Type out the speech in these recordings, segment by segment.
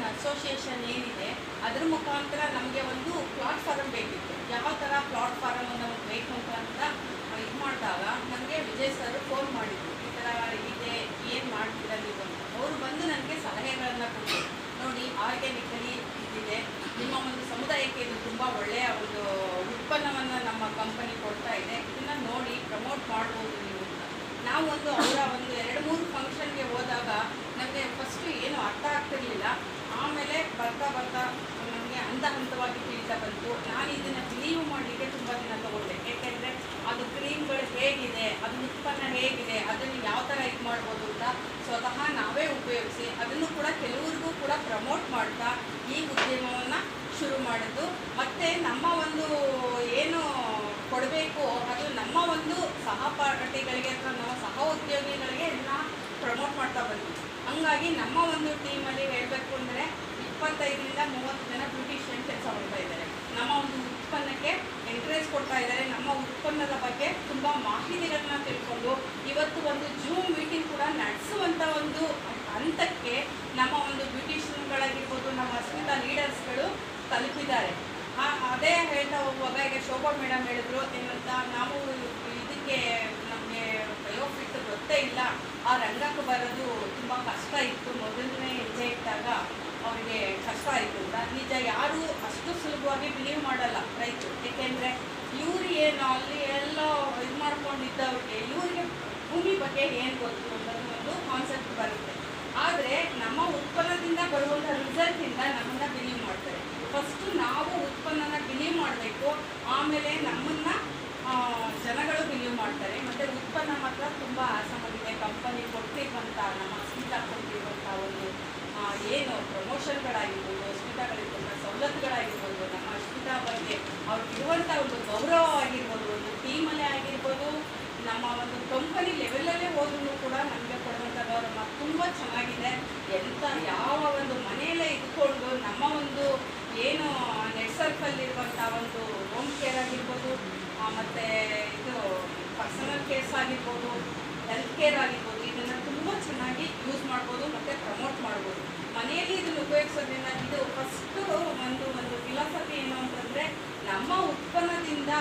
Association ಏನಿದೆ ಅದರ ಮುಖಾಂತರ ನಮಗೆ ಒಂದು ಪ್ಲಾಟ್ಫಾರಮ್ ಬೇಕಿತ್ತು. ಯಾವ ಥರ ಪ್ಲಾಟ್ಫಾರಮ್ ನಮಗೆ ಬೇಕು ಅಂತ ಇದು ಮಾಡಿದಾಗ ನನಗೆ ವಿಜಯ್ ಸರ್ ಫೋನ್ ಮಾಡಿದ್ರು, ಈ ಥರ ಇದೆ, ಏನು ಮಾಡ್ತೀರಾ ನೀವು ಅಂತ. ಅವರು ಬಂದು ನನಗೆ ಸಲಹೆಗಳನ್ನು ಕೊಟ್ಟರು. ನೋಡಿ, ಆರ್ಗ್ಯಾನಿಕಲಿ ಇದಿದೆ, ನಿಮ್ಮ ಒಂದು ಸಮುದಾಯಕ್ಕೆ ಇದು ತುಂಬ ಒಳ್ಳೆಯ ಒಂದು ಉತ್ಪನ್ನವನ್ನು ನಮ್ಮ ಕಂಪನಿ ಕೊಡ್ತಾ ಇದೆ, ಇದನ್ನು ನೋಡಿ ಪ್ರಮೋಟ್ ಮಾಡ್ಬೋದು ನೀವು ಅಂತ. ನಾವು ಅವರ 2-3 ಫಂಕ್ಷನ್ಗೆ ಹೋದಾಗ ನಮಗೆ ಫಸ್ಟು ಏನು ಅರ್ಥ ಆಗ್ತಿರ್ಲಿಲ್ಲ. ಆಮೇಲೆ ಬರ್ತಾ ನಮಗೆ ಹಂತವಾಗಿ ತಿಳಿತಾ ಬಂತು. ನಾನು ಇದನ್ನು ಬಿಲೀವ್ ಮಾಡಲಿಕ್ಕೆ ತುಂಬ ದಿನ ತಗೊಂಡೆ. ಏಕೆಂದರೆ ಅದು ಕ್ರೀಮ್ಗಳು ಹೇಗಿದೆ, ಅದು ಉತ್ಪನ್ನ ಹೇಗಿದೆ, ಅದನ್ನು ಯಾವ ಥರ ಇದು ಮಾಡ್ಬೋದು ಅಂತ ಸ್ವತಃ ನಾವೇ ಉಪಯೋಗಿಸಿ ಅದನ್ನು ಕೂಡ ಕೆಲವ್ರಿಗೂ ಕೂಡ ಪ್ರಮೋಟ್ ಮಾಡ್ತಾ ಈ ಉದ್ಯಮವನ್ನು ಶುರು ಮಾಡಿದ್ದು. ಮತ್ತು ನಮ್ಮ ಒಂದು ಏನು ಕೊಡಬೇಕು ಅದು ನಮ್ಮ ಒಂದು ಸಹಪಾಠಿಗಳಿಗೆ ಅಥವಾ ನಮ್ಮ ಸಹ ಉದ್ಯೋಗಿಗಳಿಗೆ ಎಲ್ಲ ಪ್ರಮೋಟ್ ಮಾಡ್ತಾ ಬಂದ್ವಿ. ಹಂಗಾಗಿ ನಮ್ಮ ಒಂದು ಟೀಮಲ್ಲಿ ಹೇಳಬೇಕು ಅಂದರೆ 25ರಿಂದ 30 ಜನ ಬ್ಯೂಟಿಷಿಯನ್ ಕೆಲಸ ಮಾಡ್ತಾ ಇದ್ದಾರೆ. ನಮ್ಮ ಒಂದು ಉತ್ಪನ್ನಕ್ಕೆ ಎಂಕರೇಜ್ ಕೊಡ್ತಾ ಇದ್ದಾರೆ. ನಮ್ಮ ಉತ್ಪನ್ನದ ಬಗ್ಗೆ ತುಂಬ ಮಾಹಿತಿಗಳನ್ನ ತಿಳ್ಕೊಂಡು ಇವತ್ತು ಒಂದು ಜೂಮ್ ಮೀಟಿಂಗ್ ಕೂಡ ನಡೆಸುವಂಥ ಒಂದು ಹಂತಕ್ಕೆ ನಮ್ಮ ಒಂದು ಬ್ಯೂಟಿಷಿಯನ್ಗಳಾಗಿರ್ಬೋದು, ನಮ್ಮ ಅಸ್ಮಿತಾ ಲೀಡರ್ಸ್ಗಳು ತಲುಪಿದ್ದಾರೆ. ಅದೇ ಹೇಳ್ತಾ ಹೋಗುವಾಗ ಈಗ ಶೋಭಾ ಮೇಡಮ್ ಹೇಳಿದ್ರು ಏನಂತ, ನಾವು ಇದಕ್ಕೆ ನಮಗೆ ಬಯೋಫಿಟ್ ಗೊತ್ತೇ ಇಲ್ಲ, ಆ ರಂಗಕ್ಕೆ ಬರೋದು ತುಂಬ ಕಷ್ಟ ಇತ್ತು, ಮೊದಲನೇ ಹೆಜ್ಜೆ ಇಟ್ಟಾಗ ಅವರಿಗೆ ಕಷ್ಟ ಆಯಿತು ಅಂತ. ನಿಜ, ಯಾರು ಅಷ್ಟು ಸುಲಭವಾಗಿ ಬಿಲೀವ್ ಮಾಡಲ್ಲ ರೈತರು. ಏಕೆಂದರೆ ಇವ್ರು ಏನು ಅಲ್ಲಿ ಎಲ್ಲ ಇದು ಮಾಡ್ಕೊಂಡಿದ್ದವ್ರಿಗೆ ಇವರಿಗೆ ಭೂಮಿ ಬಗ್ಗೆ ಏನು ಗೊತ್ತು ಅನ್ನೋದು ಒಂದು ಕಾನ್ಸೆಪ್ಟ್ ಬರುತ್ತೆ. ಆದರೆ ನಮ್ಮ ಉತ್ಪನ್ನದಿಂದ ಬರುವಂಥ ರಿಸಲ್ಟಿಂದ ನಮ್ಮನ್ನು ಬಿಲೀವ್ ಮಾಡ್ತಾರೆ. ಫಸ್ಟು ನಾವು ಉತ್ಪನ್ನನ ಬಿಲೀವ್ ಮಾಡಬೇಕು, ಆಮೇಲೆ ನಮ್ಮನ್ನು ಜನಗಳು ಬಿಲೀವ್ ಮಾಡ್ತಾರೆ. ಮತ್ತು ಉತ್ಪನ್ನ ಮಾತ್ರ ತುಂಬ ಆಸಮಾಗಿದೆ. ಕಂಪನಿ ಕೊಟ್ಟಿರುವಂಥ ನಮ್ಮ ಅಸ್ಮಿತಾ ಕೊಟ್ಟಿರುವಂಥ ಒಂದು ಏನು ಪ್ರಮೋಷನ್ಗಳಾಗಿರ್ಬೋದು, ಅಸ್ಮಿತಾಗಳಿರುವಂಥ ಸವಲತ್ತುಗಳಾಗಿರ್ಬೋದು, ನಮ್ಮ ಅಸ್ಮಿತಾ ಬಗ್ಗೆ ಅವ್ರಿಗಿರುವಂಥ ಒಂದು ಗೌರವ ಆಗಿರ್ಬೋದು, ಒಂದು ಟೀಮಲ್ಲೇ ಆಗಿರ್ಬೋದು, ನಮ್ಮ ಒಂದು ಕಂಪನಿ ಲೆವೆಲಲ್ಲೇ ಹೋದ್ರೂ ಕೂಡ ನಮಗೆ ಕೊಡುವಂಥ ಗೌರವ ತುಂಬ ಚೆನ್ನಾಗಿದೆ. ಯಾವ ಒಂದು ಮನೆಯಲ್ಲೇ ಇದ್ಕೊಂಡು ನಮ್ಮ ಒಂದು ಏನು ನೆಟ್ ಸರ್ಕಲ್ಲಿರುವಂಥ ಒಂದು ಹೋಮ್ ಕೇರ್ ಆಗಿರ್ಬೋದು, ಮತ್ತು ಇದು ಪರ್ಸನಲ್ ಕೇರ್ಸ್ ಆಗಿರ್ಬೋದು, ಹೆಲ್ತ್ ಕೇರ್ ಆಗಿರ್ಬೋದು, ಇದನ್ನು ತುಂಬ ಚೆನ್ನಾಗಿ ಯೂಸ್ ಮಾಡ್ಬೋದು ಮತ್ತು ಪ್ರಮೋಟ್ ಮಾಡ್ಬೋದು. ಮನೆಯಲ್ಲಿ ಇದನ್ನು ಉಪಯೋಗಿಸೋದ್ರಿಂದ ಇದು ಫಸ್ಟು ಒಂದು ಫಿಲಾಸಫಿ ಏನು ಅಂತಂದರೆ, ನಮ್ಮ ಉತ್ಪನ್ನದಿಂದ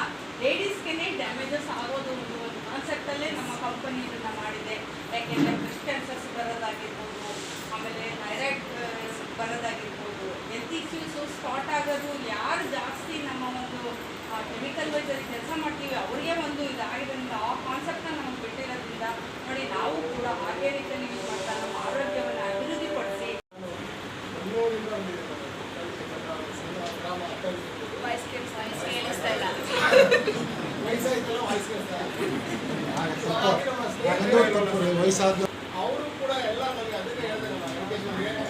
ಲೇಡೀಸ್ಗೆ ಡ್ಯಾಮೇಜಸ್ ಆಗೋದು ಒಂದು ಕಾನ್ಸೆಪ್ಟಲ್ಲೇ ನಮ್ಮ ಕಂಪನಿ ಇದನ್ನು ಮಾಡಿದೆ. ಯಾಕೆಂದರೆ ಬ್ರೆಸ್ಟ್ ಕ್ಯಾನ್ಸರ್ಸ್ ಬರೋದಾಗಿರ್ಬೋದು, ಆಮೇಲೆ ಥೈರಾಯ್ಡ್ ಬರೋದಾಗಿರ್ಬೋದು, ಹೆಲ್ತ್ ಇಶ್ಯೂಸು ಸ್ಟಾರ್ಟ್ ಆಗೋದು ಯಾರು ಜಾಸ್ತಿ ನಮ್ಮ ಒಂದು ಕೆಮಿಕಲ್ ವೈಸಲ್ಲಿ ಕೆಲಸ ಮಾಡ್ತೀವಿ ಅವರಿಗೆ ಒಂದು ಇದಾಗಿರೋದ್ರಿಂದ ಆ ಕಾನ್ಸೆಪ್ಟನ್ನ ನಮಗೆ ಬಿಟ್ಟಿರೋದ್ರಿಂದ ನೋಡಿ, ನಾವು ಕೂಡ ಆರ್ಗ್ಯಾನಿಕಲ್ಲಿ ಯೂಸ್ ಮಾಡ್ತಾ ನಮ್ಮ ಆರೋಗ್ಯವನ್ನು ಅಭಿವೃದ್ಧಿಪಡಿಸಿ ಅವರು ಕೂಡ ಎಲ್ಲ ನನಗೆ ಅದನ್ನೇ ಹೇಳ್ತಾರೆ.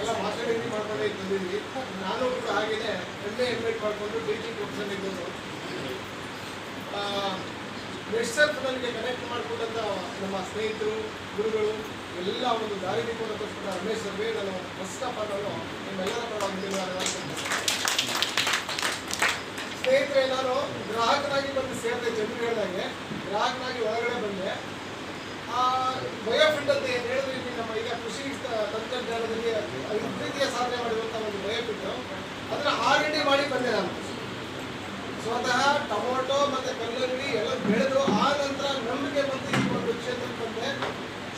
ಎಲ್ಲ ಮಾಸ್ಟರ್ ಡಿಗ್ರಿ ಮಾಡ್ಕೊಂಡೇ ಬಂದಿದ್ವಿ. ನಾನು ಕೂಡ ಹಾಗೆಯೇ MA ಮಾಡಿಕೊಂಡು ಟೀಚಿಂಗ್ ಪ್ರೊಫೆಷನ್ ಇದ್ದದ್ದು. ನೆಟ್ ಸರ್ಫ್ ನನಗೆ ಕನೆಕ್ಟ್ ಮಾಡಿಕೊಂಡಂಥ ನಮ್ಮ ಸ್ನೇಹಿತರು, ಗುರುಗಳು ಎಲ್ಲ ಒಂದು ದಾರಿದೀಪವನ್ನು ತೋರಿಸ್ಕೊಂಡ ರಮೇಶ್ ಸರ್ವೇ ನಾನು ಫಸ್ಟ್ ಆಫ್ ಆಲ್ ನಿಮ್ಮೆಲ್ಲರ ಪರವಾಗಿ ಸ್ನೇಹಿತರೆ, ನಾನು ಗ್ರಾಹಕನಾಗಿ ಬಂದು ಸೇರಿದೆ. ಜನರು ಹೇಳಿದಾಗೆ ಗ್ರಾಹಕನಾಗಿ ಒಳಗಡೆ ಬಂದೆ. ಬಯೋಫಿಟ್ ಅಂತ ಏನು ಹೇಳಿದ್ರೆ, ಇಲ್ಲಿ ನಮ್ಮ ಈಗ ಕೃಷಿ ತಂತ್ರಜ್ಞಾನದಲ್ಲಿ ರೀತಿಯ ಸಾಧನೆ ಮಾಡಿರುವಂಥ ಒಂದು ಬಯೋಫಿಟ್ ಅದನ್ನು R&D ಮಾಡಿ ಬಂದೆ. ನಾನು ಸ್ವತಃ ಟೊಮೊಟೊ ಮತ್ತು ಕಲ್ಲಂಗಡಿ ಎಲ್ಲ ಬೆಳೆದು ಆ ನಂತರ ನಂಬಿಕೆ ಬಂದು ಈ ಒಂದು ಕ್ಷೇತ್ರಕ್ಕೆ ಬಂದೆ.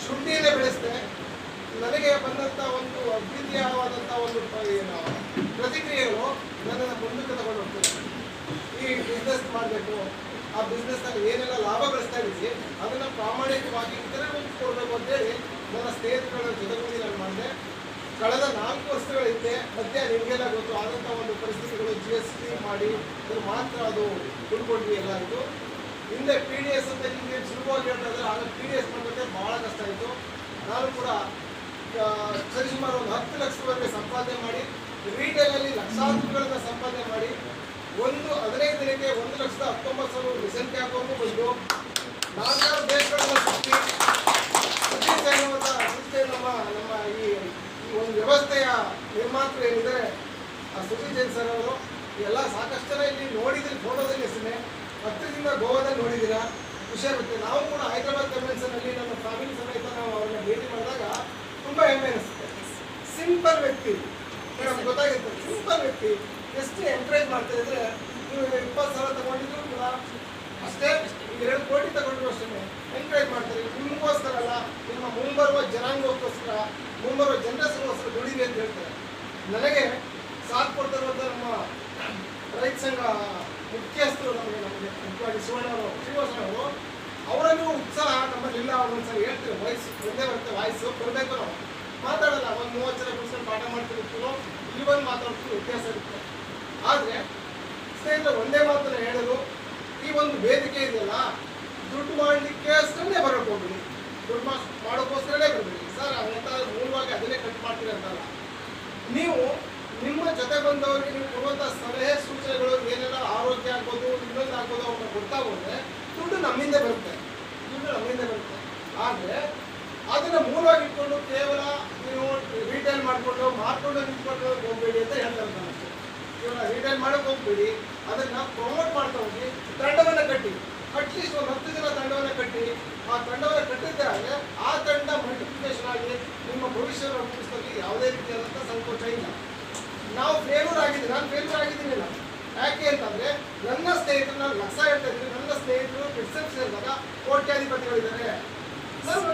ಶುಂಠಿಯಲ್ಲೇ ಬೆಳೆಸಿದೆ. ನನಗೆ ಬಂದಂಥ ಒಂದು ಅದ್ವಿತೀಯವಾದಂಥ ಒಂದು ಪ್ರತಿಕ್ರಿಯೆಗಳು ನನ್ನನ್ನು ಮುಂದಕ್ಕೆ ತಗೊಂಡು ಹೋಗ್ತದೆ. ಈ ಬಿಸ್ನೆಸ್ ಮಾಡಬೇಕು, ಆ ಬಿಸ್ನೆಸ್ನಲ್ಲಿ ಏನೆಲ್ಲ ಲಾಭ ಗಳಿಸ್ತಾ ಇದ್ದೀವಿ ಅದನ್ನು ಪ್ರಾಮಾಣಿಕವಾಗಿ ಇತರರಿಗೂ ಕೊಡಬೇಕು ಅಂತೇಳಿ ನನ್ನ ಸ್ನೇಹಿತರುಗಳ ಜೊತೆಗೂಡಿ ನಾನು ಮಾಡಿದೆ. ಕಳೆದ 4 ವರ್ಷಗಳ ಹಿಂದೆ ಮಧ್ಯ ನಿಮಗೆಲ್ಲ ಗೊತ್ತು ಆದಂಥ ಒಂದು ಪರಿಸ್ಥಿತಿಗಳು, GST ಮಾಡಿ ಅದು ಮಾತ್ರ ಅದು ಉಳ್ಕೊಂಡ್ವಿ ಎಲ್ಲ ಆಯಿತು. ಹಿಂದೆ PDS ಅಂತ ನಿಮಗೆ ಸುಲಭವಾಗಿ ಹೇಳ್ತಾ ಇದ್ದಾರೆ. ಆಗ PDS ಮಾಡೋಕ್ಕೆ ಭಾಳ ಕಷ್ಟ ಆಯಿತು. ನಾನು ಕೂಡ ಸರಿಸುಮಾರು ಒಂದು 10 ಲಕ್ಷವರೆಗೆ ಸಂಪಾದನೆ ಮಾಡಿ, ರೀಟೇಲಲ್ಲಿ ಲಕ್ಷಾಂತರಗಳನ್ನು ಸಂಪಾದನೆ ಮಾಡಿ, 15 ದಿನಕ್ಕೆ 1,19,000 ರಿಸಲ್ಟ್ ಹಾಕೋರ್ಗೂ ಬಂದು 4 ದೇಶಗಳನ್ನು ಸುತ್ತಿ ಸಂಸ್ಥೆ ನಮ್ಮ ಈ ಒಂದು ವ್ಯವಸ್ಥೆಯ ನಿರ್ಮಾತೃ ಏನಿದೆ ಸುಜಿ ಜೈನ್ ಸರ್ ಅವರು. ಎಲ್ಲ ಸಾಕಷ್ಟು ಜನ ಇಲ್ಲಿ ನೋಡಿದ್ರಿ, ಫೋಟೋದಲ್ಲಿ ಹೆಸರೇ ಹತ್ತಿರದಿಂದ ಗೋವಾದಲ್ಲಿ ನೋಡಿದ್ದೀರಾ, ಖುಷಿ ಆಗುತ್ತೆ. ನಾವು ಕೂಡ ಹೈದರಾಬಾದ್ ಕನ್ವೆನ್ಷನಲ್ಲಿ ನಮ್ಮ ಫ್ಯಾಮಿಲಿ ಸಮೇತ ನಾವು ಅವ್ರನ್ನ ಭೇಟಿ ಮಾಡಿದಾಗ ತುಂಬ ಹೆಮ್ಮೆ ಅನಿಸುತ್ತೆ. ಸಿಂಪಲ್ ವ್ಯಕ್ತಿ, ವ್ಯಕ್ತಿ ಎಷ್ಟು ಎಂಕರೇಜ್ ಮಾಡ್ತಾ ಇದ್ರೆ, ನೀವು 20,000 ತಗೊಂಡಿದ್ರು ಕೂಡ ಅಷ್ಟೇ, ಈಗ 2 ಕೋಟಿ ತಗೊಂಡ್ರು ಅಷ್ಟೇ ಎಂಕರೇಜ್ ಮಾಡ್ತಾರೆ. ನಿಮಗೋಸ್ಕರ ಅಲ್ಲ, ನಿಮ್ಮ ಮುಂಬರುವ ಜನಾಂಗಕ್ಕೋಸ್ಕರ, ಮುಂಬರುವ ಜನರಸ್ಗೋಸ್ಕರ ದುಡಿವಿ ಅಂತ ಹೇಳ್ತಾರೆ. ನನಗೆ ಸಾಥ್ ಕೊಡ್ತಿರುವಂಥ ನಮ್ಮ ರೈತ ಸಂಘ ಮುಖ್ಯಸ್ಥರು ನಮಗೆ ಮುಖ್ಯವಾಗಿ ಶ್ರೀನಿವಾಸನವರು, ಅವರಲ್ಲೂ ಉತ್ಸಾಹ ನಮ್ಮಲ್ಲಿಲ್ಲ. ಒಂದ್ಸಲ ಹೇಳ್ತೀವಿ, ವಾಯ್ಸ್ ಒಂದೇ ಬರುತ್ತೆ, ವಾಯ್ಸು ಕೊಡಬೇಕು, ನಾವು ಮಾತಾಡಲ್ಲ. ಒಂದು 30 ಜನ ಕೂತ್ಕೊಂಡು ಪಾಠ ಮಾಡ್ತಿರ್ತೀವೋ ಇಲ್ಲಿ ಬಂದು ಮಾತಾಡ್ತೀವಿ, ವ್ಯತ್ಯಾಸ ಇರುತ್ತೆ. ಆದರೆ ಸ್ನೇಹಿತರೆ, ಒಂದೇ ಮಾತನ್ನ ಹೇಳಲು, ಈ ಒಂದು ವೇದಿಕೆ ಇದೆಯಲ್ಲ, ದುಡ್ಡು ಮಾಡಲಿಕ್ಕೆ ಅಷ್ಟನ್ನೇ ಬರೋಕೆ ಹೋಗ್ಬಿಡಿ, ದುಡ್ಡು ಮಾಡೋಕ್ಕೋಸ್ಕರನೇ ಬರಬೇಡಿ ಸರ್ ಅಂತ ಮೂಲವಾಗಿ ಅದನ್ನೇ ಕಟ್ ಮಾಡ್ತೀರಿ ಅಂತಲ್ಲ. ನೀವು ನಿಮ್ಮ ಜೊತೆ ಬಂದವರಿಗೆ ನೀವು ಕೊಡುವಂಥ ಸಲಹೆ ಸೂಚನೆಗಳು ಏನೆಲ್ಲ ಆರೋಗ್ಯ ಆಗ್ಬೋದು, ಇನ್ನೊಂದು ಆಗ್ಬೋದು, ಅವ್ರನ್ನ ಕೊಡ್ತಾ ಹೋದರೆ ದುಡ್ಡು ನಮ್ಮಿಂದ ಬರುತ್ತೆ, ಆದರೆ ಅದನ್ನು ಮೂಲವಾಗಿ ಇಟ್ಕೊಂಡು ಕೇವಲ ನೀವು ರಿಟೇಲ್ ಮಾಡಿಕೊಂಡು ನಿಂತ್ಕೊಂಡು ಹೋಗ್ಬೇಡಿ ಅಂತ ಹೇಳ್ತಾರೆ ನಾನು ಅಷ್ಟೇ. ಕೇವಲ ರಿಟೇಲ್ ಮಾಡೋಕೆ ಹೋಗ್ಬೇಡಿ, ಅದನ್ನು ಪ್ರಮೋಟ್ ಮಾಡ್ತಾ ಹೋಗಿ, ತಂಡವನ್ನು ಕಟ್ಟಿ, ಅಟ್ಲೀಸ್ಟ್ ಒಂದು 10 ಜನ ತಂಡವನ್ನು ಕಟ್ಟಿ, ಆ ತಂಡವನ್ನು ಕಟ್ಟಿದ್ದಾಗ ಆ ತಂಡ ಮಲ್ಟಿಪ್ಲಿಕೇಶನ್ ಆಗಿ ನಿಮ್ಮ ಭವಿಷ್ಯವನ್ನು ರೂಪಿಸೋದ್ರಲ್ಲಿ ಯಾವುದೇ ರೀತಿಯಾದಂಥ ಸಂಕೋಚ ಇಲ್ಲ. ನಾವು ಫೇಲ್ಯೂರ್ ಆಗಿದ್ದೀವಿ, ನಾನು ಫೇಲ್ಯೂರ್ ಆಗಿದ್ದೀನಿಲ್ಲ. ಯಾಕೆ ಅಂತಂದರೆ ನನ್ನ ಸ್ನೇಹಿತರು, ನಾನು ಲಕ್ಷ ಹೇಳ್ತಾ ಇದ್ದೀನಿ, ನನ್ನ ಸ್ನೇಹಿತರು ಪಿಕ್ಸೆಲ್ ಸೇರಿದಾಗ ಕೋಟ್ಯಾಧಿಪತಿಗಳಿದ್ದಾರೆ.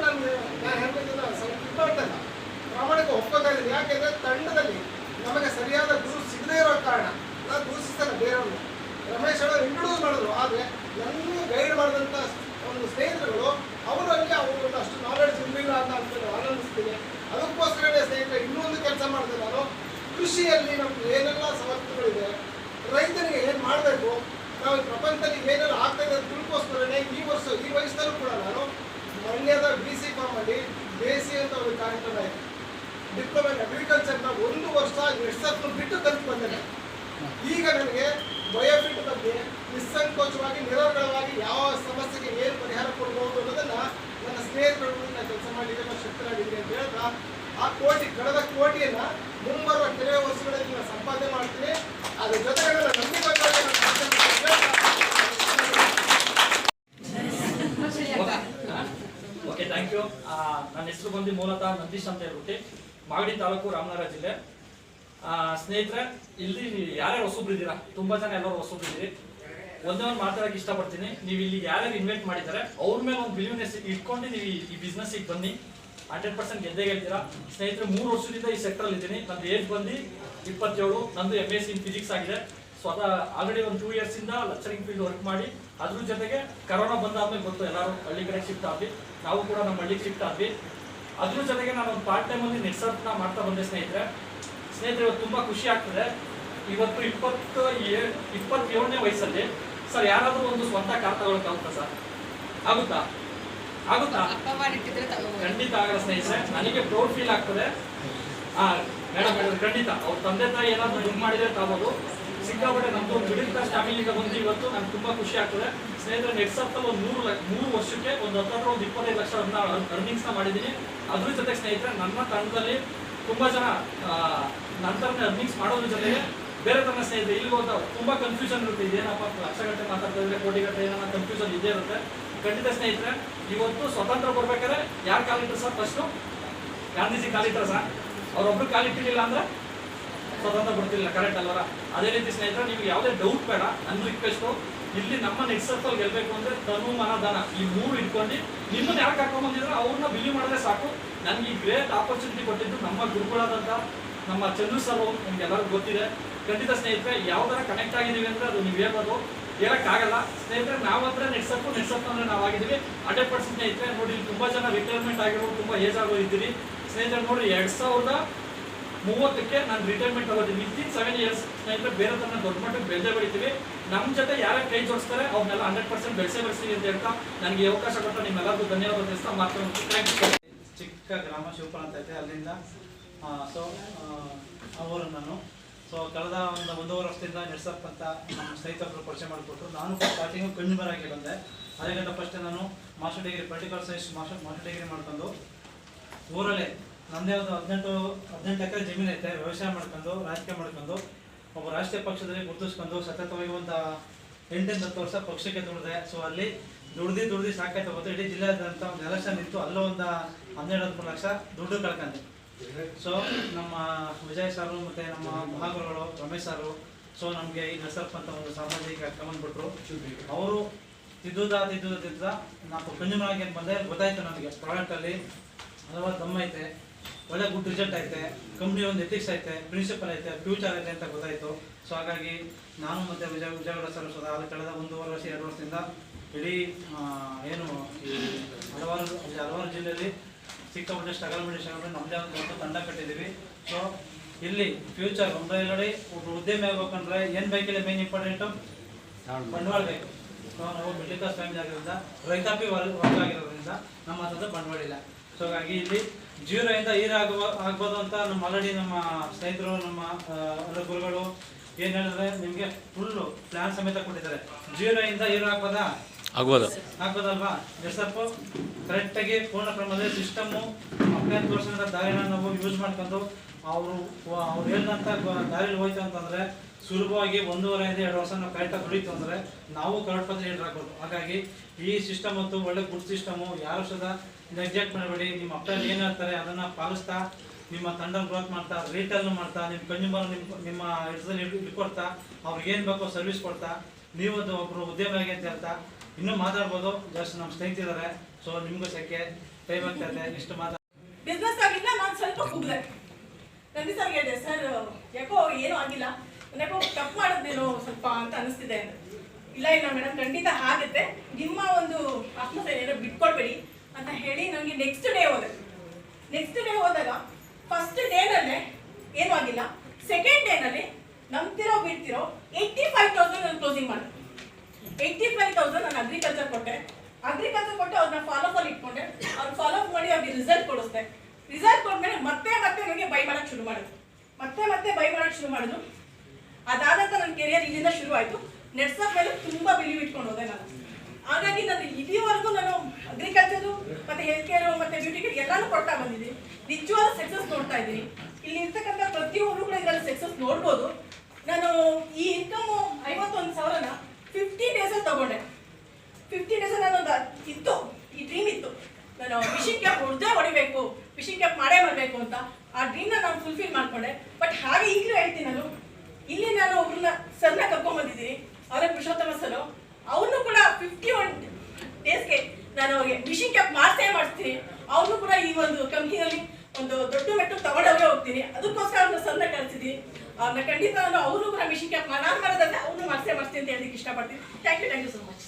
ನಾನು ಹೇಳ್ಬೇಕಂದ್ರೆ ಇದು ಮಾಡ್ತಲ್ಲ, ಪ್ರಾಮಾಣಿಕ ಒಪ್ಕೋತಾ ಇದ್ದೀನಿ. ಯಾಕೆಂದರೆ ತಂಡದಲ್ಲಿ ನಮಗೆ ಸರಿಯಾದ ಗುರು ಸಿಗದೇ ಇರೋ ಕಾರಣ ನಾನು ದೂಷಿಸ್ತಾರೆ ಬೇರೆಯವ್ರನ್ನ. ರಮೇಶ್ ಅವರು ಇಂಟ್ರೊಡ್ಯೂಸ್ ಮಾಡಿದ್ರು, ಆದರೆ ನನ್ನ ಗೈಡ್ ಮಾಡಿದಂಥ ಒಂದು ಸ್ನೇಹಿತರುಗಳು ಅವರಲ್ಲಿ ಅವರು ಅಷ್ಟು ನಾಲೆಡ್ಜ್ ಇರಲಿಲ್ಲ ಅಂತ ಅನ್ಕೊಂಡು ಆನಂದಿಸ್ತೀನಿ. ಅದಕ್ಕೋಸ್ಕರನೇ ಸ್ನೇಹಿತರೆ, ಇನ್ನೊಂದು ಕೆಲಸ ಮಾಡಿದೆ ನಾನು. ಕೃಷಿಯಲ್ಲಿ ನಮ್ಗೆ ಏನೆಲ್ಲ ಸವಲತ್ತುಗಳಿದೆ, ರೈತನಿಗೆ ಏನು ಮಾಡಬೇಕು, ನಾವು ಈ ಪ್ರಪಂಚದಲ್ಲಿ ಏನೆಲ್ಲ ಆಗ್ತಾ ಇದೆ ತಿಳ್ಕೋಸ್ಕರನೇ ಈ ವಯಸ್ಸಲ್ಲೂ ಕೂಡ ನಾನು ಮಂಡ್ಯದ BC ಫಾರ್ಮಲ್ಲಿ ಬೇಸಿ ಅಂತ ಒಂದು ಕಾರ್ಯಕ್ರಮ ಇದೆ, ಡಿಪ್ಲೊಮಾ ಇನ್ ಅಗ್ರಿಕಲ್ಚರ್ನ 1 ವರ್ಷ ಎಷ್ಟನ್ನು ಬಿಟ್ಟು ಕಲಿತು ಬಂದೇನೆ. ಈಗ ನನಗೆ ಬಯೋಫಿಟ್ ಬಗ್ಗೆ ನಿಸ್ಸಂಕೋಚವಾಗಿ ನಿರರ್ಗಳವಾಗಿ ಯಾವ ಸಮಸ್ಯೆಗೆ ಏನು ಪರಿಹಾರ ಕೊಡ್ಬೋದು ಅನ್ನೋದನ್ನು ನನ್ನ ಸ್ನೇಹಿತರುಗಳಿಂದ ಕೆಲಸ ಮಾಡಲಿಕ್ಕೆ ನಾನು ಶಕ್ತರಾಗಿದ್ದೀನಿ ಅಂತ ಹೇಳ್ತಾ, ಆ ಕಳೆದ ಕೋಟಿಯನ್ನು ಮುಂಬರುವ ಕೆಲವೇ ವರ್ಷಗಳಲ್ಲಿ ನಾನು ಸಂಪಾದನೆ ಮಾಡ್ತೀನಿ. ಅದ್ರ ಜೊತೆಗೆ ನನ್ನ ನಂಬಿಕೆ ಓಕೆ, ಥ್ಯಾಂಕ್ ಯು. ನನ್ನ ಹೆಸರು ಬಂದು ಮೂಲತಃ ನಂದೀಶ್ ಅಂತ ಹೇಳ್ಬಿಟ್ಟು, ಮಾಗಡಿ ತಾಲೂಕು, ರಾಮನಗರ ಜಿಲ್ಲೆ. ಸ್ನೇಹಿತರೆ, ಇಲ್ಲಿ ಯಾರ್ಯಾರು ಹೊಸಬ್ರು ಇದ್ದೀರಾ, ತುಂಬಾ ಜನ ಎಲ್ಲರೂ ಹೊಸಬ್ರು ಇದ್ದೀರಿ. ಒಂದೇ ಒಂದು ಮಾತಾಡಕ್ಕೆ ಇಷ್ಟಪಡ್ತೀನಿ. ನೀವು ಇಲ್ಲಿ ಯಾರ್ಯಾರು ಇನ್ವೆಸ್ಟ್ ಮಾಡಿದ್ದಾರೆ ಅವ್ರ ಮೇಲೆ ಒಂದು ಬಿಲೀವ್ನೆಸ್ ಇಟ್ಕೊಂಡು ನೀವು ಈ ಬಿಸ್ನೆಸ್ಸಿಗೆ ಬನ್ನಿ, 100% ಗೆದ್ದೇ ಗೆಲ್ತೀರಾ. ಸ್ನೇಹಿತರೆ, 3 ವರ್ಷದಿಂದ ಈ ಸೆಕ್ಟರ್ ಇದ್ದೀನಿ. ನಂದು ಏಜ್ ಬಂದು 27. ನಂದು MSc ಇನ್ ಫಿಸಿಕ್ಸ್ ಆಗಿದೆ. ಸ್ವತಃ ಆಲ್ರೆಡಿ ಒಂದು 2 years ಇಂದ ಲೆಕ್ಚರಿಂಗ್ ಫೀಲ್ಡ್ ವರ್ಕ್ ಮಾಡಿ, ಅದ್ರ ಜೊತೆಗೆ ಕರೋನಾ ಬಂದಾದ್ಮೇಲೆ ಗೊತ್ತು ಎಲ್ಲರೂ ಹಳ್ಳಿ ಕಡೆ ಶಿಫ್ಟ್ ಆದ್ವಿ, ನಾವು ಕೂಡ ನಮ್ಮ ಹಳ್ಳಿಗೆ ಶಿಫ್ಟ್ ಆದ್ವಿ. ಅದ್ರ ಜೊತೆಗೆ ನಾನು ಒಂದು ಪಾರ್ಟ್ ಟೈಮಲ್ಲಿ ನೆಟ್ಸರ್ಫ್ನ ಮಾಡ್ತಾ ಬಂದೆ. ಸ್ನೇಹಿತರೆ, ಇವತ್ತು ತುಂಬ ಖುಷಿ ಆಗ್ತದೆ. ಇವತ್ತು 27ನೇ ವಯಸ್ಸಲ್ಲಿ ಸರ್ ಯಾರಾದರೂ ಒಂದು ಸ್ವಂತ ಕಾರ್ ತಗೊಳಕ್ಕಾಗುತ್ತಾ ಸರ್? ಆಗುತ್ತಾ? ಖಂಡಿತ ಆಗಲ್ಲ ಸ್ನೇಹಿತರೆ. ನನಗೆ ಪ್ರೌಡ್ ಫೀಲ್ ಆಗ್ತದೆ. ಮೇಡಮ್ ಖಂಡಿತ ಅವ್ರ ತಂದೆ ತಾಯಿ ಏನಾದರೂ ದುಡ್ಡು ಮಾಡಿದ್ರೆ ತಾಬೋದು. ಸಿಕ್ಕಾಪಟ್ಟೆ ನಮ್ದು ಮಿಡಲ್ ಕ್ಲಾಸ್ ಫ್ಯಾಮಿಲಿಗೆ ಬಂದು ಇವತ್ತು ನನಗೆ ತುಂಬ ಖುಷಿ ಆಗ್ತದೆ. ಸ್ನೇಹಿತರೆ, ನೆಟ್ಸರ್ಫಲ್ಲಿ ಒಂದು 3 ವರ್ಷಕ್ಕೆ ಒಂದು 25 ಲಕ್ಷ ಅರ್ನಿಂಗ್ಸ್ನ ಮಾಡಿದ್ದೀನಿ. ಅದ್ರ ಜೊತೆಗೆ ಸ್ನೇಹಿತರೆ, ನನ್ನ ತಂಡದಲ್ಲಿ ತುಂಬ ಜನ ನಂತರನೇ ಅರ್ನಿಂಗ್ಸ್ ಮಾಡೋದ್ರ ಜೊತೆಗೆ ಬೇರೆ ಥರ ಸ್ನೇಹಿತರೆ ಇಲ್ಲಿ ಹೋದ ತುಂಬ ಕನ್ಫ್ಯೂಷನ್ ಇರುತ್ತೆ. ಇದೇನಪ್ಪ ಲಕ್ಷಗಟ್ಟಲೆ ಮಾತಾಡ್ತಾ ಇದ್ರೆ ಕೋಟಿಗಟ್ಟಲೆ ಏನೋ ಕನ್ಫ್ಯೂಷನ್ ಇದ್ದೇ ಇರುತ್ತೆ. ಖಂಡಿತ ಸ್ನೇಹಿತರೆ, ಇವತ್ತು ಸ್ವತಂತ್ರ ಬರ್ಬೇಕಾದ್ರೆ ಯಾರು ಕಾಲಿಟ್ರು ಸರ್? ಫಸ್ಟು ಗಾಂಧೀಜಿ ಕಾಲಿಟ್ರ ಸರ್. ಅವರೊಬ್ರು ಕಾಲಿಟ್ಟಿರಲಿಲ್ಲ ಅಂದ್ರೆ ಸ್ವತಂತ್ರ ಬರ್ತಿರಲಿಲ್ಲ, ಕರೆಕ್ಟ್ ಅಲ್ವರ? ಅದೇ ರೀತಿ ಸ್ನೇಹಿತರೆ, ನಿಮ್ಗೆ ಯಾವುದೇ ಡೌಟ್ ಬೇಡ. ನನ್ನ ರಿಕ್ವೆಸ್ಟು, ಇಲ್ಲಿ ನಮ್ಮ ನೆಟ್ಸರ್ಫಲ್ಲಿ ಗೆಲ್ಲಬೇಕು ಅಂದರೆ ತನು ಮನ ಧನ ಈ 3 ಇಟ್ಕೊಂಡು ನಿಮ್ಮನ್ನ ಯಾರು ಕರ್ಕೊಂಡ್ಬಂದಿದ್ರೆ ಅವ್ರನ್ನ ಬಿಲೀವ್ ಮಾಡಿದ್ರೆ ಸಾಕು. ನನಗೆ ಈ ಗ್ರೇಟ್ ಆಪರ್ಚುನಿಟಿ ಕೊಟ್ಟಿದ್ದು ನಮ್ಮ ಗುರುಗಳಾದಂಥ ನಮ್ಮ ಚಂದ್ರು ಸರ್, ನಿಮ್ಗೆ ಎಲ್ಲರಿಗೂ ಗೊತ್ತಿದೆ. ಖಂಡಿತ ಸ್ನೇಹಿತರೆ, ಯಾವ ಥರ ಕನೆಕ್ಟ್ ಆಗಿದ್ದೀವಿ ಅಂದರೆ ಅದು ನೀವು ಹೇಳ್ಬೋದು, ಹೇಳೋಕ್ಕಾಗಲ್ಲ ಸ್ನೇಹಿತರೆ. ನಾವಂದ್ರೆ ನೆಟ್ಸರ್ಫ್ ಅಂದರೆ ನಾವಾಗಿದ್ದೀವಿ 100% ಸ್ನೇಹಿತರೆ. ನೋಡಿ, ತುಂಬ ಜನ ರಿಟೈರ್ಮೆಂಟ್ ಆಗಿರೋರು, ತುಂಬ ಏಜ್ ಆಗೋರು ಇದ್ದೀರಿ ಸ್ನೇಹಿತರೆ. ನೋಡಿ, 2030ಕ್ಕೆ ನಾನು ರಿಟೈರ್ಮೆಂಟ್ ತಗೋತೀನಿ. ವಿತಿನ್ 7 years ಸ್ನೇಹಿತರೆ ಬೇರೆ ಥರ ದೊಡ್ಡ ಮಟ್ಟಕ್ಕೆ ಬೆಳೆದೇ ಬೆಳಿತೀವಿ. ನಮ್ಮ ಜೊತೆ ಯಾರ್ಯಾರು ಕೈ ಜೋಡಿಸ್ತಾರೆ ಅವ್ರನ್ನೆಲ್ಲ 100% ಬೆಳೆಸ್ತೀವಿ ಅಂತ ಹೇಳ್ತಾ, ನನಗೆ ಅವಕಾಶ ಕೊಟ್ಟ ನಿಮ್ಮೆಲ್ಲರಿಗೂ ಧನ್ಯವಾದ ತಿಳಿಸ್ತಾ ಮಾತಾಡೋದು. Thank you. ಚಿಕ್ಕ ಗ್ರಾಮ ಶಿವಪುರ ಅಂತ ಐತೆ, ಅಲ್ಲಿಂದ ಅವರು ನಾನು ಕಳೆದ ಒಂದು 1.5 ವರ್ಷದಿಂದ ನೆಟ್ಸರ್ಫ್ ಅಂತ ನಮ್ಮ ಸ್ನೇಹಿತರು ಪರಿಚಯ ಮಾಡಿಕೊಟ್ರು. ನಾನು ಸ್ಟಾರ್ಟಿಂಗು ಕಣ್ಣಿಬರಾಗಿ ಬಂದೆ. ಅದಕ್ಕಿಂತ ಫಸ್ಟ್ ನಾನು master degree political science master degree ಮಾಡ್ಕೊಂಡು ಊರಲ್ಲೇ ನನ್ನದೇ ಒಂದು 18 ಎಕರೆ ಜಮೀನು ಐತೆ. ವ್ಯವಸಾಯ ಮಾಡ್ಕೊಂಡು ರಾಜಕೀಯ ಮಾಡ್ಕೊಂಡು ಒಬ್ಬ ರಾಷ್ಟ್ರೀಯ ಪಕ್ಷದಲ್ಲಿ ಗುರುತಿಸ್ಕೊಂಡು ಸತತವಾಗಿ ಒಂದು 8-10 ವರ್ಷ ಪಕ್ಷಕ್ಕೆ ದುಡಿದೆ. ಅಲ್ಲಿ ದುಡ್ದು ಸಾಕಾಯ್ತು. ಇಡೀ ಜಿಲ್ಲೆಯಾದಂಥ ಒಂದು ಎಲೆಕ್ಷನ್ ಇತ್ತು, ಅಲ್ಲೂ ಒಂದು 12-13 ಲಕ್ಷ ದುಡ್ಡು ಕಳ್ಕೊಂಡೆ. ಸೊ ನಮ್ಮ ವಿಜಯ್ ಸರ್ ಮತ್ತು ನಮ್ಮ ಮಹಾಗುರುಗಳು ರಮೇಶ್ ಸರ್ ಸೊ ನಮಗೆ ಈ ನರ್ಸಪ್ ಅಂತ ಒಂದು ಸಾಮಾಜಿಕ ಕಮಂದ್ಬಿಟ್ರು. ಅವರು ತಿದ್ದುದ ನಾವು ಕಂಜುಮರಾಗಿ ಏನು ಬಂದೆ ಗೊತ್ತಾಯ್ತು ನಮಗೆ ಪ್ರಾಡಕ್ಟಲ್ಲಿ ಹಲವಾರು ದಮ್ ಐತೆ, ಒಳ್ಳೆ ಗುಡ್ ರಿಸಲ್ಟ್ ಐತೆ, ಕಂಪ್ನಿ ಒಂದು ಎಥಿಕ್ಸ್ ಐತೆ, ಪ್ರಿನ್ಸಿಪಲ್ ಐತೆ, ಫ್ಯೂಚರ್ ಐತೆ ಅಂತ ಗೊತ್ತಾಯಿತು. ಸೊ ಹಾಗಾಗಿ ನಾನು ಮತ್ತು ವಿಜಯಗೌಡ ಸರ್ ಕಳೆದ 1.5 ವರ್ಷ 2 ವರ್ಷದಿಂದ ಇಡೀ ಏನು ಈ ಹಲವಾರು ಜಿಲ್ಲೆಯಲ್ಲಿ ಸಿಕ್ಕಾಪಟ್ಟೆ ಸ್ಟ್ರಗಲ್ ಮಾಡಿ ನಮ್ಮದೇ ಒಂದು ದೊಡ್ಡ ತಂಡ ಕಟ್ಟಿದ್ದೀವಿ. ಸೊ ಇಲ್ಲಿ ಫ್ಯೂಚರ್ ಒಂದರಲ್ಲಿ ಒಬ್ಬರು ಉದ್ಯಮಿ ಆಗ್ಬೇಕಂದ್ರೆ ಏನು ಬೇಕಿಲ್ಲ, ಮೇನ್ ಇಂಪಾರ್ಟೆಂಟು ಬಂಡವಾಳ ಬೇಕು. ಸೊ ನಾವು ಮಿಡ್ಲ್ ಕ್ಲಾಸ್ ಫ್ಯಾಮಿಲಿ ಆಗಿರೋದ್ರಿಂದ ರೈತಾಪಿ ವರ್ಗ ಆಗಿರೋದ್ರಿಂದ ನಮ್ಮ ಹತ್ರದ ಬಂಡವಾಳ ಇಲ್ಲ. ಸೊ ಹಾಗಾಗಿ ಇಲ್ಲಿ 0 ಇಂದ ಹೀರೋ ಆಗ್ಬೋದು ಅಂತ ನಮ್ಮ ಆಲ್ರೆಡಿ ನಮ್ಮ ಸ್ನೇಹಿತರು ನಮ್ಮ ಗುರುಗಳು ಏನು ಹೇಳಿದ್ರೆ ನಿಮಗೆ ಫುಲ್ಲು ಪ್ಲಾನ್ ಸಮೇತ ಕೊಟ್ಟಿದ್ದಾರೆ. 0 ಇಂದ ಹೀರೋ ಆಗ್ಬೋದಲ್ವಾ? ಸ್ವಲ್ಪ ಕರೆಕ್ಟಾಗಿ ಪೂರ್ಣ ಪ್ರಮಾಣದಲ್ಲಿ ಸಿಸ್ಟಮ್ಮು 15 ವರ್ಷದ ದಾರಿನ ನಾವು ಯೂಸ್ ಮಾಡ್ಕೊಂಡು ಅವ್ರು ಹೇಳಿದಂಥ ದಾರಿಲಿ ಹೋಯ್ತು ಅಂತಂದರೆ ಸುಲಭವಾಗಿ 1.5 2 ವರ್ಷ ನಾವು ಕರೆಕ್ಟಾಗಿ ದುಡಿತು ಅಂದರೆ ನಾವು ಕರೋಡ್ಪತಿ ಲೀಡರ್ ಆಗ್ಬೋದು. ಹಾಗಾಗಿ ಈ ಸಿಸ್ಟಮ್ ಮತ್ತು ಒಳ್ಳೆ ಗುಡ್ ಸಿಸ್ಟಮು ಯಾರು ಸದಾ ನೆಗ್ಲೆಕ್ಟ್ ಮಾಡಬೇಡಿ. ನಿಮ್ಮ ಅಪ್ಪಲ್ಲಿ ಏನು ಹೇಳ್ತಾರೆ ಅದನ್ನು ಪಾಲಿಸ್ತಾ ನಿಮ್ಮ ತಂಡ ಗ್ರೋತ್ ಮಾಡ್ತಾ, ರೀಟೇಲ್ನು ಮಾಡ್ತಾ, ನಿಮ್ಮ ಕನ್ಸ್ಯೂಮರ್ ನಿಮ್ಮ ಹಿಡಿದಲ್ಲಿ ಇಟ್ಕೊಡ್ತಾ, ಅವ್ರಿಗೆ ಏನು ಬೇಕೋ ಸರ್ವಿಸ್ ಕೊಡ್ತಾ, ನೀವೊಂದು ಒಬ್ಬರು ಉದ್ಯಮಿಯಾಗಿ ಅಂತ ಹೇಳ್ತಾ ಇನ್ನೂ ಮಾತಾಡ್ಬೋದು. ಜಸ್ಟ್ ನಮ್ಮ ಸ್ನೇಹಿತರಿದ್ದಾರೆ. ಸೊ ನಿಮಗೂ ಸೆಕೆ ಟೈಮ್ ಆಗ್ತದೆ ಇಷ್ಟು ಬಿಸ್ನೆಸ್ ಆಗಿಲ್ಲ. ನಾನು ಸ್ವಲ್ಪ ಕೂಗಿದೆ ನಂದಿ ಸರ್ ಹೇಳಿದೆ, ಸರ್ ಯಾಕೋ ಏನೂ ಆಗಿಲ್ಲ, ಯಾಕೋ ತಪ್ಪು ಮಾಡೋದೇನೋ ಸ್ವಲ್ಪ ಅಂತ ಅನಿಸ್ತಿದೆ ಅಂತ. ಇಲ್ಲ ಮೇಡಮ್ ಖಂಡಿತ ಆಗುತ್ತೆ, ನಿಮ್ಮ ಒಂದು ಆತ್ಮಸ್ಥೈರ್ಯ ಏನೋ ಬಿಟ್ಕೊಳ್ಬೇಡಿ ಅಂತ ಹೇಳಿ ನನಗೆ ನೆಕ್ಸ್ಟ್ ಡೇ ಹೋದಾಗ ಫಸ್ಟ್ ಡೇನಲ್ಲೇ ಏನೂ ಆಗಿಲ್ಲ. ಸೆಕೆಂಡ್ ಡೇನಲ್ಲಿ ನಂಬ್ತಿರೋ ಬಿಡ್ತಿರೋ 85,000 ನಾನು ಕ್ಲೋಸಿಂಗ್ ಮಾಡಿದೆ. 85,000 ನಾನು ಅಗ್ರಿಕಲ್ಚರ್ ಕೊಟ್ಟೆ ಅವ್ರನ್ನ ಫಾಲೋಫಲ್ಲಿ ಇಟ್ಕೊಂಡೆ. ಅವ್ರು ಫಾಲೋ ಮಾಡಿ ಅವ್ರಿಗೆ ರಿಸಲ್ಟ್ ಕೊಡಿಸ್ದೆ. ರಿಸಲ್ಟ್ ಕೊಟ್ಮೇಲೆ ಮತ್ತೆ ನನಗೆ ಬೈ ಮಾಡೋಕ್ಕೆ ಶುರು ಮಾಡಿದ್ರು. ಮತ್ತೆ ಬೈ ಮಾಡೋಕ್ಕೆ ಶುರು ಮಾಡಿದ್ರು. ಅದಾದಂತ ನನ್ನ ಕೆರಿಯರ್ ಇಲ್ಲಿಂದ ಶುರು ಆಯಿತು. ನೆಟ್ಸಪ್ ಮೇಲೆ ತುಂಬ ಬಿಲೀವ್ ಇಟ್ಕೊಂಡು ಹೋದೆ ನಾನು. ಹಾಗಾಗಿ ನಾನು ಇಲ್ಲಿವರೆಗೂ ನಾನು ಅಗ್ರಿಕಲ್ಚರು ಮತ್ತು ಹೆಲ್ತ್ ಕೇರು ಮತ್ತು ಬ್ಯೂಟಿ ಕೇರ್ ಎಲ್ಲನೂ ಕೊಡ್ತಾ ಬಂದಿದ್ದೀನಿ. ನಿಜವಾದ ಸಕ್ಸಸ್ ನೋಡ್ತಾ ಇದ್ದೀನಿ. ಇಲ್ಲಿ ಇರ್ತಕ್ಕಂಥ ಪ್ರತಿಯೊಬ್ಬರು ಕೂಡ ಇದರಲ್ಲಿ ಸಕ್ಸಸ್ ನೋಡ್ಬೋದು. ನಾನು ಈ ಇನ್ಕಮು 51,000ನ 15 ಡೇಸಲ್ಲಿ ತಗೊಂಡೆ. 15 ಡೇಸಲ್ಲಿ ನಾನೊಂದು ಇತ್ತು, ಈ ಡ್ರೀಮ್ ಇತ್ತು, ನಾನು ಫಿಶಿಂಗ್ ಕ್ಯಾಪ್ ಹೊಡಿಬೇಕು, ಫಿಶಿಂಗ್ ಕ್ಯಾಪ್ ಮಾಡಬೇಕು ಅಂತ. ಆ ಡ್ರೀಮ್ನ ನಾನು ಫುಲ್ಫಿಲ್ ಮಾಡ್ಕೊಂಡೆ. ಬಟ್ ಹಾಗೆ ಈಗಲೂ ಹೇಳ್ತೀನಿ, ಇಲ್ಲಿ ನಾನು ಒಬ್ಬರನ್ನ ಸರ್ನ ಕರ್ಕೊಂಡ್ಬಂದಿದ್ದೀನಿ, ಅವರೇ ಪುರುಷೋತ್ತಮ ಸರ್. ಅವ್ರನ್ನೂ ಕೂಡ 51 ಡೇಸ್ಗೆ ನಾನು ಅವ್ರಿಗೆ ಫಿಶಿಂಗ್ ಕ್ಯಾಪ್ ಮಾಡಿಸ್ತೀನಿ. ಅವ್ರನ್ನೂ ಕೂಡ ಈ ಒಂದು ಕಂಪ್ನಿಯಲ್ಲಿ ಒಂದು ದೊಡ್ಡ ಮೆಟ್ಟು ತಗೊಂಡೋಗೇ ಹೋಗ್ತೀನಿ. ಅದಕ್ಕೋಸ್ಕರ ಅವ್ರನ್ನ ಸರ್ನ ಕಳಿಸಿದ್ದೀನಿ. ಅವ್ರನ್ನ ಖಂಡಿತ ಅವರು ಕೂಡ ಫಿಶಿಂಗ್ ಕ್ಯಾಪ್ ನಾನು ಮಾಡೋದಂದ್ರೆ ಅವ್ರನ್ನೂ ಮಾಡಿಸ್ತೀನಿ ಅಂತ ಹೇಳಲಿಕ್ಕೆ ಇಷ್ಟಪಡ್ತೀನಿ. Thank you so much.